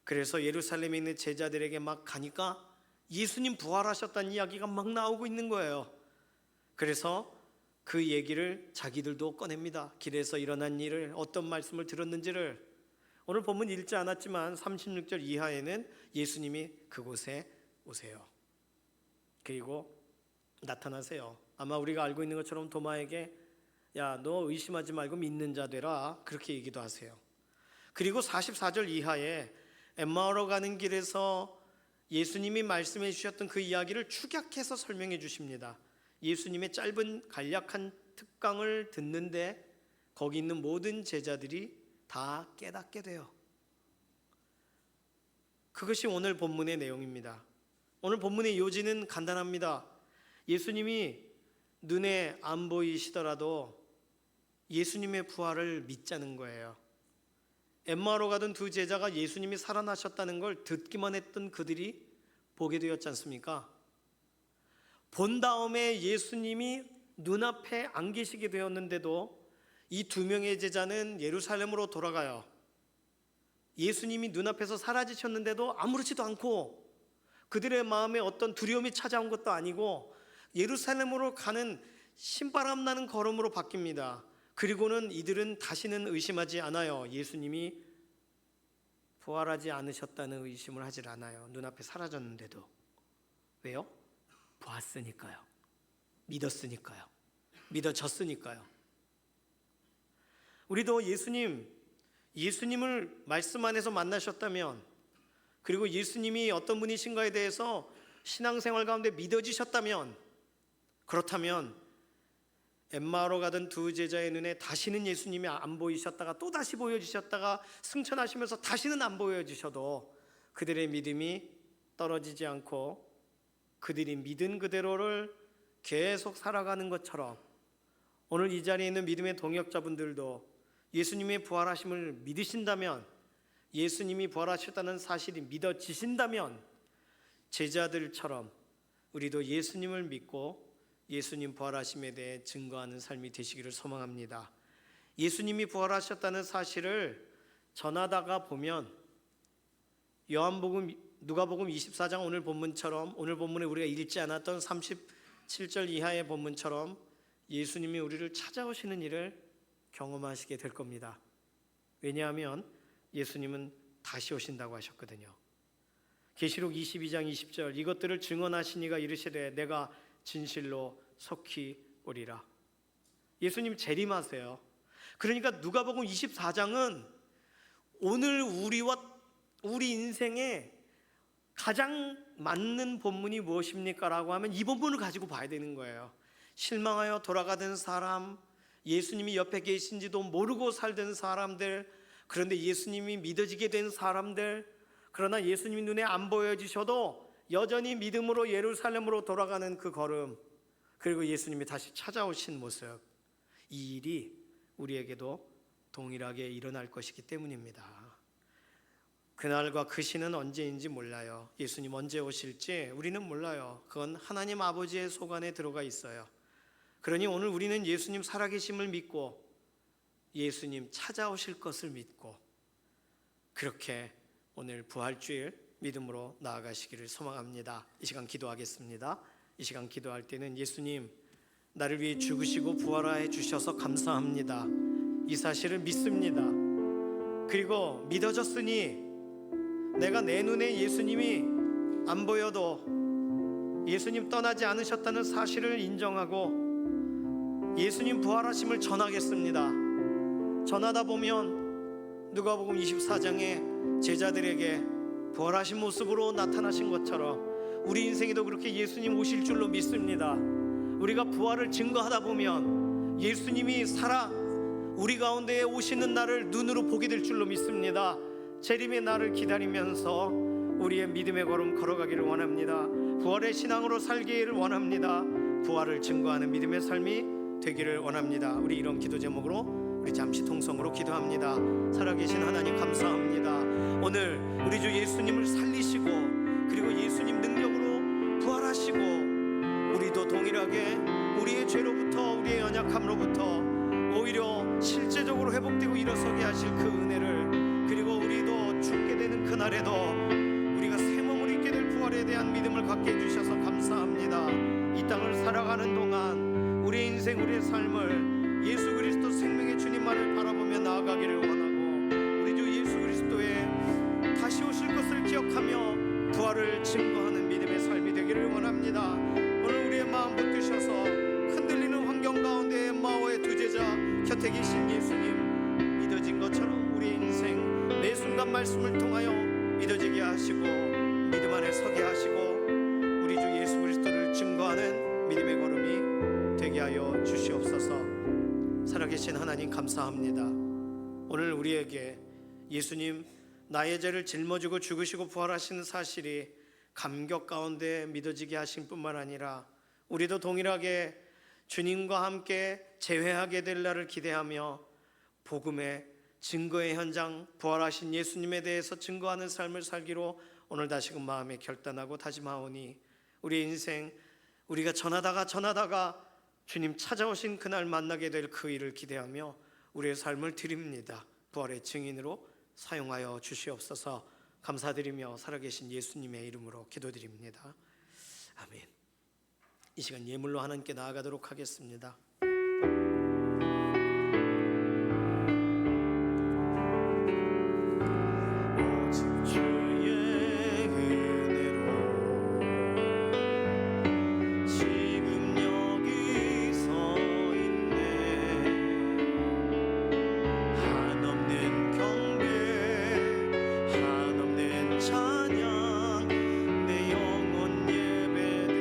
그래서 예루살렘에 있는 제자들에게 막 가니까 예수님 부활하셨다는 이야기가 막 나오고 있는 거예요. 그래서 그 얘기를 자기들도 꺼냅니다. 길에서 일어난 일을, 어떤 말씀을 들었는지를. 오늘 본문 읽지 않았지만 36절 이하에는 예수님이 그곳에 오세요. 그리고 나타나세요. 아마 우리가 알고 있는 것처럼 도마에게 너 의심하지 말고 믿는 자 되라, 그렇게 얘기도 하세요. 그리고 44절 이하에 엠마오로 가는 길에서 예수님이 말씀해 주셨던 그 이야기를 축약해서 설명해 주십니다. 예수님의 짧은 간략한 특강을 듣는데 거기 있는 모든 제자들이 다 깨닫게 돼요. 그것이 오늘 본문의 내용입니다. 오늘 본문의 요지는 간단합니다. 예수님이 눈에 안 보이시더라도 예수님의 부활을 믿자는 거예요. 엠마오로 가던 두 제자가 예수님이 살아나셨다는 걸 듣기만 했던 그들이 보게 되었지 않습니까? 본 다음에 예수님이 눈앞에 안 계시게 되었는데도 이 두 명의 제자는 예루살렘으로 돌아가요. 예수님이 눈앞에서 사라지셨는데도 아무렇지도 않고 그들의 마음에 어떤 두려움이 찾아온 것도 아니고 예루살렘으로 가는 신바람 나는 걸음으로 바뀝니다. 그리고는 이들은 다시는 의심하지 않아요. 예수님이 부활하지 않으셨다는 의심을 하질 않아요. 눈앞에 사라졌는데도. 왜요? 보았으니까요. 믿었으니까요. 믿어졌으니까요. 우리도 예수님을 말씀 안에서 만나셨다면, 그리고 예수님이 어떤 분이신가에 대해서 신앙생활 가운데 믿어지셨다면, 그렇다면 엠마오로 가던 두 제자의 눈에 다시는 예수님이 안 보이셨다가 또 다시 보여주셨다가 승천하시면서 다시는 안 보여주셔도 그들의 믿음이 떨어지지 않고 그들이 믿은 그대로를 계속 살아가는 것처럼 오늘 이 자리에 있는 믿음의 동역자분들도 예수님의 부활하심을 믿으신다면, 예수님이 부활하셨다는 사실이 믿어지신다면 제자들처럼 우리도 예수님을 믿고 예수님 부활하심에 대해 증거하는 삶이 되시기를 소망합니다. 예수님이 부활하셨다는 사실을 전하다가 보면 누가복음 24장 오늘 본문처럼, 오늘 본문에 우리가 읽지 않았던 37절 이하의 본문처럼 예수님이 우리를 찾아오시는 일을 경험하시게 될 겁니다. 왜냐하면 예수님은 다시 오신다고 하셨거든요. 계시록 22장 20절, 이것들을 증언하시니가 이르시되 내가 진실로 속히 오리라. 예수님 재림하세요. 그러니까 누가복음 24장은 오늘 우리 인생에 가장 맞는 본문이 무엇입니까? 라고 하면 이 본문을 가지고 봐야 되는 거예요. 실망하여 돌아가던 사람, 예수님이 옆에 계신지도 모르고 살던 사람들, 그런데 예수님이 믿어지게 된 사람들, 그러나 예수님이 눈에 안 보여지셔도 여전히 믿음으로 예루살렘으로 돌아가는 그 걸음, 그리고 예수님이 다시 찾아오신 모습, 이 일이 우리에게도 동일하게 일어날 것이기 때문입니다. 그날과 그 시는 언제인지 몰라요. 예수님 언제 오실지 우리는 몰라요. 그건 하나님 아버지의 소관에 들어가 있어요. 그러니 오늘 우리는 예수님 살아계심을 믿고 예수님 찾아오실 것을 믿고 그렇게 오늘 부활주일 믿음으로 나아가시기를 소망합니다. 이 시간 기도하겠습니다. 이 시간 기도할 때는 예수님, 나를 위해 죽으시고 부활하여 주셔서 감사합니다. 이 사실을 믿습니다. 그리고 믿어졌으니 내가 내 눈에 예수님이 안 보여도 예수님 떠나지 않으셨다는 사실을 인정하고 예수님 부활하심을 전하겠습니다. 전하다 보면 누가복음 24장에 제자들에게 부활하신 모습으로 나타나신 것처럼 우리 인생에도 그렇게 예수님 오실 줄로 믿습니다. 우리가 부활을 증거하다 보면 예수님이 살아 우리 가운데에 오시는 날을 눈으로 보게 될 줄로 믿습니다. 재림의 날을 기다리면서 우리의 믿음의 걸음 걸어가기를 원합니다. 부활의 신앙으로 살기를 원합니다. 부활을 증거하는 믿음의 삶이 되기를 원합니다. 우리 이런 기도 제목으로 우리 잠시 통성으로 기도합니다. 살아계신 하나님 감사합니다. 오늘 우리 주 예수님을 살리시고 그리고 예수님 능력으로 부활하시고 우리도 동일하게 우리의 죄로부터 우리의 연약함으로부터 오히려 실제적으로 회복되고 일어서게 하실 그 은혜를, 그리고 우리도 죽게 되는 그날에도 우리가 새 몸을 입게 될 부활에 대한 믿음을 갖게 해주셔서 감사합니다. 이 땅을 살아가는 동안 우리의 인생 우리의 삶을 예수 그리스도 생명의 주님만을 바라보며 나아가기를 원하고 우리 주 예수 그리스도의 다시 오실 것을 기억하며 부활을 증거하는 믿음의 삶이 되기를 원합니다. 오늘 우리의 마음 붙드셔서 흔들리는 환경 가운데 엠마오의 두 제자 곁에 계신 예수님, 믿어진 것처럼 우리 인생 매 순간 말씀을 통하여 믿어지게 하시고 믿음 안에 서게 하시고 우리 주 예수 그리스도를 증거하는 믿음의 걸음이 되게 하여 주시옵소서. 살아계신 하나님 감사합니다. 오늘 우리에게 예수님 나의 죄를 짊어지고 죽으시고 부활하시는 사실이 감격 가운데 믿어지게 하신 뿐만 아니라 우리도 동일하게 주님과 함께 재회하게 될 날을 기대하며 복음의 증거의 현장, 부활하신 예수님에 대해서 증거하는 삶을 살기로 오늘 다시금 마음에 결단하고 다짐하오니 우리 인생 우리가 전하다가 주님 찾아오신 그날 만나게 될 그 일을 기대하며 우리의 삶을 드립니다. 부활의 증인으로 사용하여 주시옵소서. 감사드리며 살아계신 예수님의 이름으로 기도드립니다. 아멘. 이 시간 예물로 하나님께 나아가도록 하겠습니다. 오직 주의 은혜로 지금 여기 서 있네. 한없는 경배 한없는 찬양 내 영혼 예배드리네.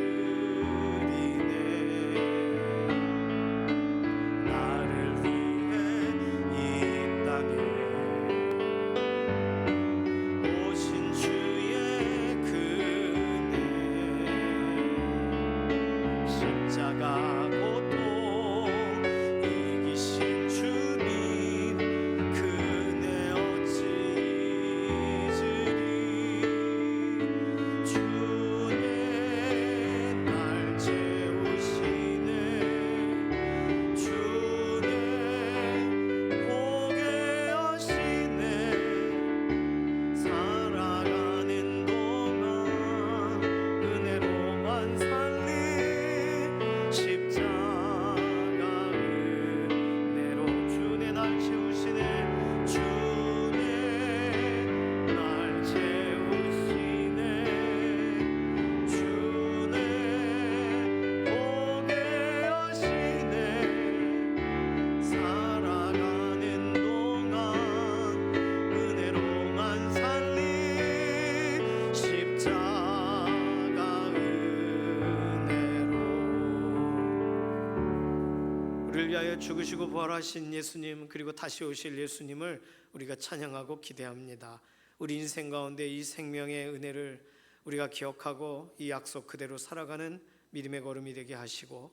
죽으시고 부활하신 예수님, 그리고 다시 오실 예수님을 우리가 찬양하고 기대합니다. 우리 인생 가운데 이 생명의 은혜를 우리가 기억하고 이 약속 그대로 살아가는 믿음의 걸음이 되게 하시고,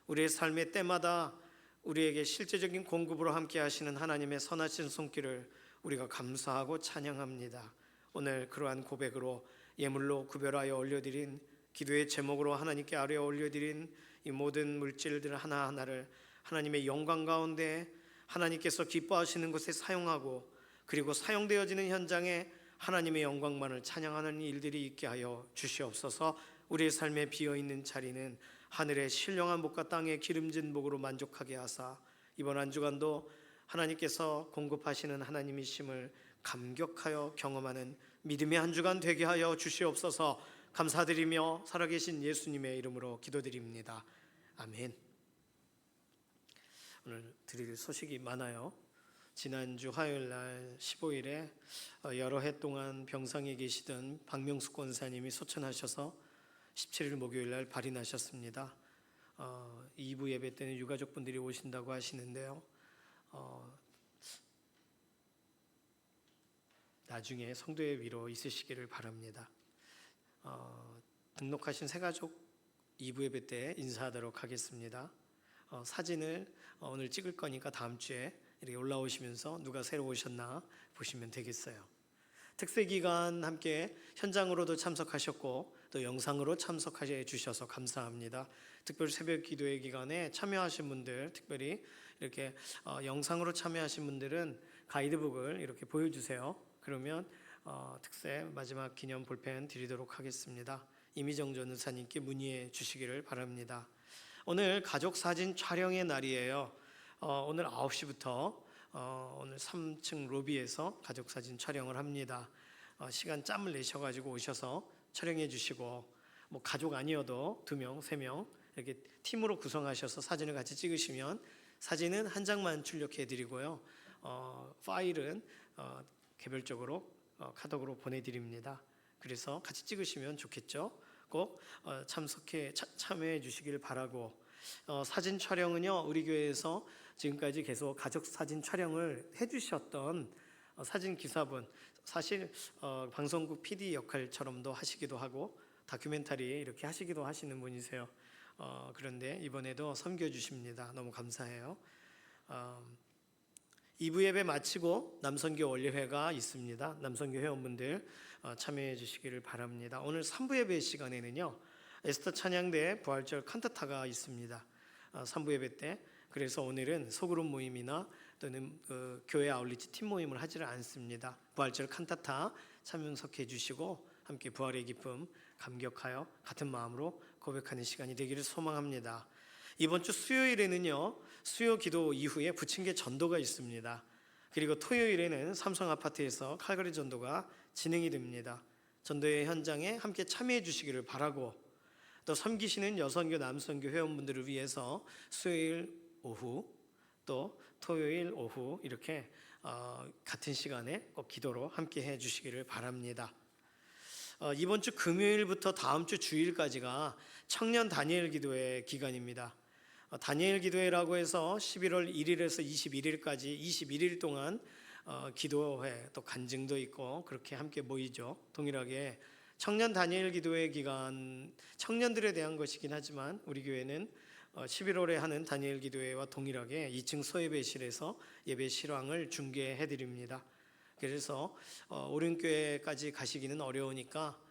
우리의 삶의 때마다 우리에게 실제적인 공급으로 함께 하시는 하나님의 선하신 손길을 우리가 감사하고 찬양합니다. 오늘 그러한 고백으로 예물로 구별하여 올려드린, 기도의 제목으로 하나님께 아뢰어 올려드린 이 모든 물질들 하나하나를 하나님의 영광 가운데 하나님께서 기뻐하시는 곳에 사용하고, 그리고 사용되어지는 현장에 하나님의 영광만을 찬양하는 일들이 있게 하여 주시옵소서. 우리의 삶에 비어있는 자리는 하늘의 신령한 복과 땅의 기름진 복으로 만족하게 하사, 이번 한 주간도 하나님께서 공급하시는 하나님이심을 감격하여 경험하는 믿음의 한 주간 되게 하여 주시옵소서. 감사드리며 살아계신 예수님의 이름으로 기도드립니다. 아멘. 오늘 드릴 소식이 많아요. 지난주 화요일 날 15일에 여러 해 동안 병상에 계시던 박명숙 권사님이 소천하셔서 17일 목요일 날 발인하셨습니다. 2부 예배 때는 유가족분들이 오신다고 하시는데요. 나중에 성도의 위로 있으시기를 바랍니다. 등록하신 새가족 2부 예배 때 인사하도록 하겠습니다. 사진을 오늘 찍을 거니까 다음 주에 이렇게 올라오시면서 누가 새로 오셨나 보시면 되겠어요. 특세 기간 함께 현장으로도 참석하셨고 또 영상으로 참석해 주셔서 감사합니다. 특별 새벽 기도회 기간에 참여하신 분들, 특별히 이렇게 영상으로 참여하신 분들은 가이드북을 이렇게 보여주세요. 그러면 특세 마지막 기념 볼펜 드리도록 하겠습니다. 이미정 전도사님께 문의해 주시기를 바랍니다. 오늘 가족 사진 촬영의 날이에요. 오늘 9시부터 오늘 3층 로비에서 가족 사진 촬영을 합니다. 시간 짬을 내셔가지고 오셔서 촬영해 주시고, 뭐 가족 아니어도 2명, 3명 이렇게 팀으로 구성하셔서 사진을 같이 찍으시면 사진은 한 장만 출력해 드리고요. 파일은 개별적으로 카톡으로 보내드립니다. 그래서 같이 찍으시면 좋겠죠. 꼭 참여해 주시길 바라고, 사진 촬영은요, 우리 교회에서 지금까지 계속 가족 사진 촬영을 해주셨던 사진 기사분, 사실 방송국 PD 역할처럼도 하시기도 하고 다큐멘터리 이렇게 하시기도 하시는 분이세요. 그런데 이번에도 섬겨주십니다. 너무 감사해요. 2부 예배 마치고 남선교 원례회가 있습니다. 남선교 회원분들 참여해 주시기를 바랍니다. 오늘 3부 예배 시간에는요, 에스더 찬양대 부활절 칸타타가 있습니다. 3부 예배 때. 그래서 오늘은 소그룹 모임이나 또는 교회 아울리치 팀 모임을 하지를 않습니다. 부활절 칸타타 참석해 주시고 함께 부활의 기쁨 감격하여 같은 마음으로 고백하는 시간이 되기를 소망합니다. 이번 주 수요일에는요, 수요 기도 이후에 부침개 전도가 있습니다. 그리고 토요일에는 삼성 아파트에서 칼거리 전도가 진행이 됩니다. 전도의 현장에 함께 참여해 주시기를 바라고, 또 섬기시는 여선교 남선교 회원분들을 위해서 수요일 오후 또 토요일 오후 이렇게 같은 시간에 꼭 기도로 함께 해 주시기를 바랍니다. 이번 주 금요일부터 다음 주 주일까지가 청년 다니엘 기도회 기간입니다. 다니엘 기도회라고 해서 11월 1일에서 21일까지 21일 동안 기도회 또 간증도 있고 그렇게 함께 모이죠. 동일하게 청년 다니엘 기도회 기간, 청년들에 대한 것이긴 하지만 우리 교회는 11월에 하는 다니엘 기도회와 동일하게 2층 소예배실에서 예배 실황을 중계해 드립니다. 그래서 오륜교회까지 가시기는 어려우니까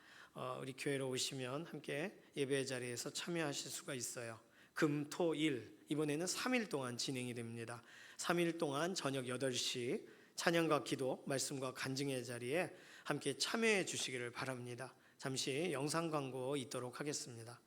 우리 교회로 오시면 함께 예배 자리에서 참여하실 수가 있어요. 금, 토, 일, 이번에는 3일 동안 진행이 됩니다. 3일 동안 저녁 8시 찬양과 기도, 말씀과 간증의 자리에 함께 참여해 주시기를 바랍니다. 잠시 영상 광고 있도록 하겠습니다.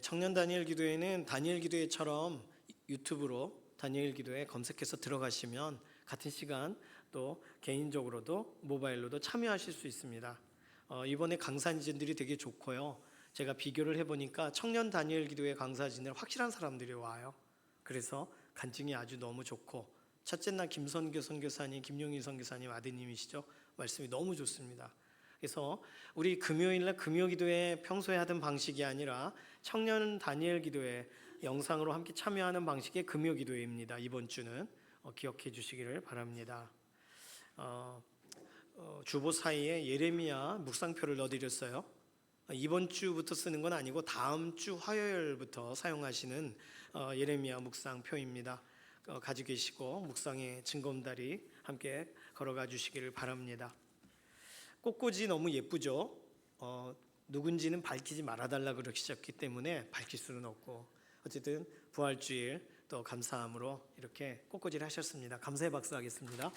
청년 다니엘 기도회는 다니엘 기도회처럼 유튜브로 다니엘 기도회 검색해서 들어가시면 같은 시간 또 개인적으로도 모바일로도 참여하실 수 있습니다. 이번에 강사진들이 되게 좋고요. 제가 비교를 해보니까 청년 다니엘 기도회 강사진들 확실한 사람들이 와요. 그래서 간증이 아주 너무 좋고, 첫째 날 김선교 선교사님, 김용희 선교사님 아드님이시죠. 말씀이 너무 좋습니다. 그래서 우리 금요일날 금요기도회 평소에 하던 방식이 아니라 청년 다니엘 기도회 영상으로 함께 참여하는 방식의 금요기도회입니다. 이번 주는 기억해 주시기를 바랍니다. 주보 사이에 예레미야 묵상표를 넣어드렸어요. 이번 주부터 쓰는 건 아니고 다음 주 화요일부터 사용하시는 예레미야 묵상표입니다. 가지고 계시고 묵상의 증거음다리 함께 걸어가 주시기를 바랍니다. 꽃꽂이 너무 예쁘죠? 누군지는 밝히지 말아달라 그러셨기 때문에 밝힐 수는 없고, 어쨌든 부활주일 또 감사함으로 이렇게 꽃꽂이를 하셨습니다. 감사의 박수 하겠습니다.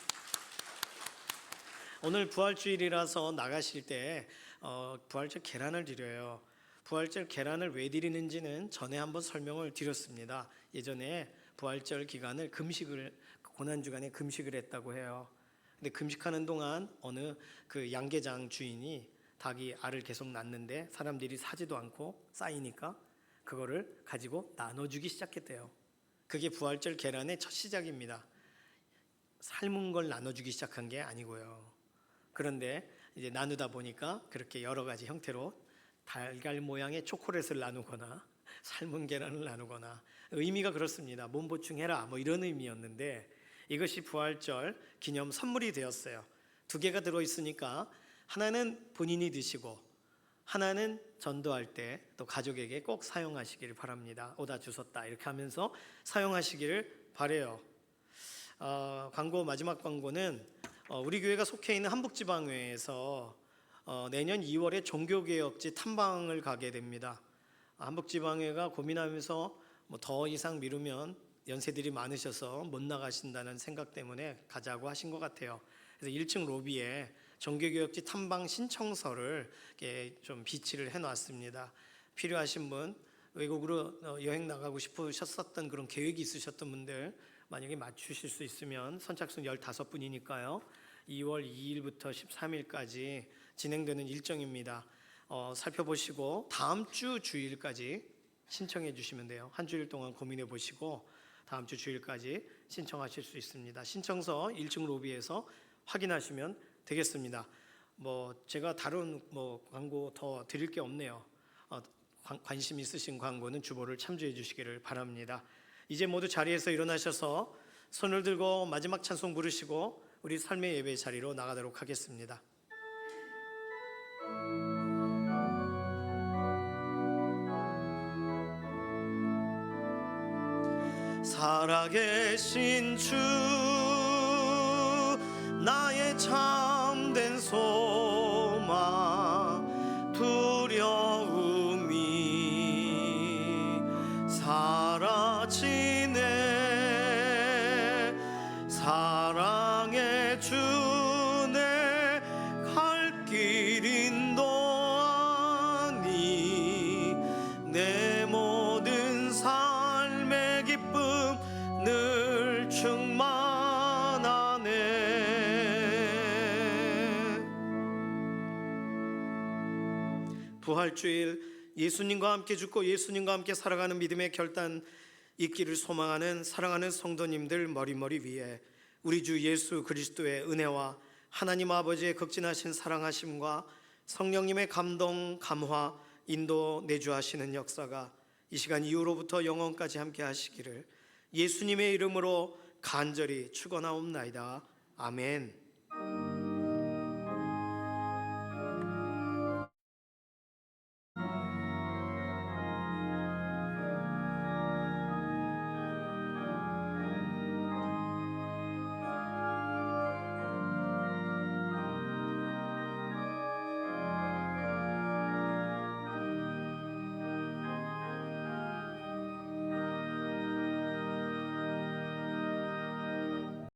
오늘 부활주일이라서 나가실 때 부활절 계란을 드려요. 부활절 계란을 왜 드리는지는 전에 한번 설명을 드렸습니다. 예전에 부활절 기간을 고난주간에 금식을 했다고 해요. 근데 금식하는 동안 어느 그 양계장 주인이 닭이 알을 계속 낳는데 사람들이 사지도 않고 쌓이니까 그거를 가지고 나눠주기 시작했대요. 그게 부활절 계란의 첫 시작입니다. 삶은 걸 나눠주기 시작한 게 아니고요. 그런데 이제 나누다 보니까 그렇게 여러 가지 형태로 달걀 모양의 초콜릿을 나누거나 삶은 계란을 나누거나, 의미가 그렇습니다. 몸 보충해라 뭐 이런 의미였는데, 이것이 부활절 기념 선물이 되었어요. 두 개가 들어있으니까 하나는 본인이 드시고 하나는 전도할 때 또 가족에게 꼭 사용하시기를 바랍니다. 오다 주셨다 이렇게 하면서 사용하시기를 바래요. 마지막 광고는 우리 교회가 속해 있는 한북지방회에서 내년 2월에 종교개혁지 탐방을 가게 됩니다. 한북지방회가 고민하면서 더 이상 미루면 연세들이 많으셔서 못 나가신다는 생각 때문에 가자고 하신 것 같아요. 그래서 1층 로비에 종교개혁지 탐방 신청서를 이렇게 좀 비치를 해놨습니다. 필요하신 분, 외국으로 여행 나가고 싶으셨었던 그런 계획이 있으셨던 분들 만약에 맞추실 수 있으면, 선착순 15분이니까요 2월 2일부터 13일까지 진행되는 일정입니다. 살펴보시고 다음 주 주일까지 신청해 주시면 돼요. 한 주일 동안 고민해 보시고 다음 주 주일까지 신청하실 수 있습니다. 신청서 1층 로비에서 확인하시면 되겠습니다. 제가 다른 광고 더 드릴 게 없네요. 관심 있으신 광고는 주보를 참조해 주시기를 바랍니다. 이제 모두 자리에서 일어나셔서 손을 들고 마지막 찬송 부르시고 우리 삶의 예배 자리로 나가도록 하겠습니다. 살아계신 주, 나의 참된 소망, 두려움이 사라지네. 사랑의 주, 내 갈 길 인도하니 내 모든 삶의 기쁨 늘 충만하네. 부활주일 예수님과 함께 죽고 예수님과 함께 살아가는 믿음의 결단 있기를 소망하는 사랑하는 성도님들 머리머리 위에 우리 주 예수 그리스도의 은혜와 하나님 아버지의 극진하신 사랑하심과 성령님의 감동, 감화, 인도, 내주하시는 역사가 이 시간 이후로부터 영원까지 함께 하시기를 예수님의 이름으로 간절히 축원하옵나이다. 아멘.